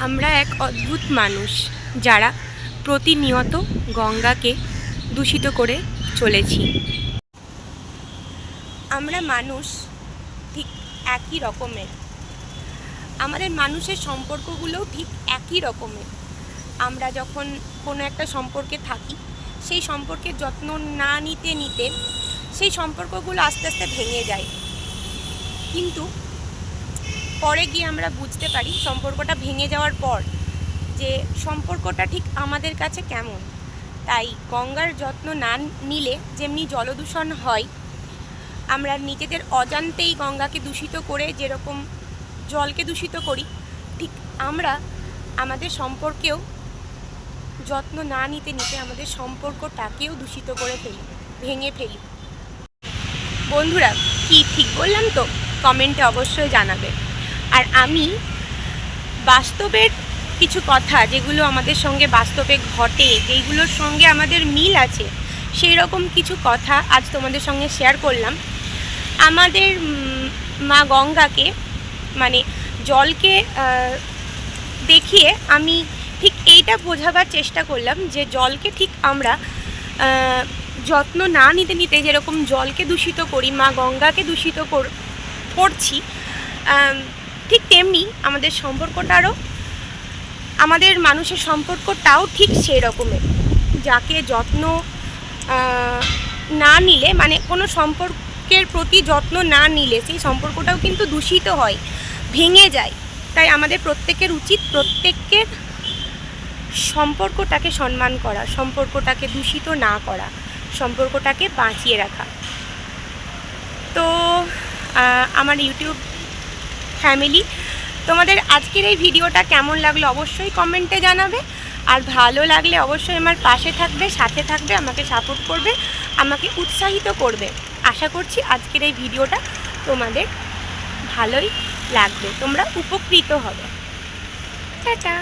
আমরা এক অদ্ভুত মানুষ যারা প্রতিনিয়ত গঙ্গাকে দূষিত করে চলেছি। আমরা মানুষ ঠিক একই রকমের, আমাদের মানুষের সম্পর্কগুলোও ঠিক একই রকমের। আমরা যখন কোনো একটা সম্পর্কে থাকি, সেই সম্পর্কের যত্ন না নিতে নিতে সেই সম্পর্কগুলো আস্তে আস্তে ভেঙে যায়, কিন্তু পরে গিয়ে আমরা বুঝতে পারি সম্পর্কটা ভেঙে যাওয়ার পর যে সম্পর্কটা ঠিক আমাদের কাছে কেমন। তাই গঙ্গার যত্ন না নিলে যেমনি জলদূষণ হয়, আমরা নিজেদের অজান্তেই গঙ্গাকে দূষিত করে যেরকম জলকে দূষিত করি, ঠিক আমরা আমাদের সম্পর্কেও যত্ন না নিতে নিতে আমাদের সম্পর্কটাকেও দূষিত করে ফেলি, ভেঙে ফেলি। বন্ধুরা, কি ঠিক বললাম তো? কমেন্টে অবশ্যই জানাবে। আর আমি বাস্তবের কিছু কথা, যেগুলো আমাদের সঙ্গে বাস্তবে ঘটে, যেইগুলোর সঙ্গে আমাদের মিল আছে, সেই রকম কিছু কথা আজ তোমাদের সঙ্গে শেয়ার করলাম। আমাদের মা গঙ্গাকে, মানে জলকে দেখিয়ে আমি ঠিক এইটা বোঝাবার চেষ্টা করলাম যে জলকে ঠিক আমরা যত্ন না নিতে নিতে যেরকম জলকে দূষিত করি, মা গঙ্গাকে দূষিত করছি, ঠিক তেমনি আমাদের সম্পর্কটারও, আমাদের মানুষের সম্পর্কটাও ঠিক সেই রকমের। যাকে যত্ন না নিলে, মানে কোনো সম্পর্কের প্রতি যত্ন না নিলে সেই সম্পর্কটাও কিন্তু দূষিত হয়, ভেঙে যায়। তাই আমাদের প্রত্যেকের উচিত প্রত্যেকের সম্পর্কটাকে সম্মান করা, সম্পর্কটাকে দূষিত না করা, সম্পর্কটাকে বাঁচিয়ে রাখা। তো আমার ইউটিউব ফ্যামিলি, তোমাদের আজকের এই ভিডিওটা কেমন লাগলো অবশ্যই কমেন্টে জানাবে। আর ভালো লাগলে অবশ্যই আমার পাশে থাকবে, সাথে থাকবে, আমাকে সাপোর্ট করবে, আমাকে উৎসাহিত করবে। আশা করছি আজকের এই ভিডিওটা তোমাদের ভালোই লাগবে, তোমরা উপকৃত হবে। টাটা।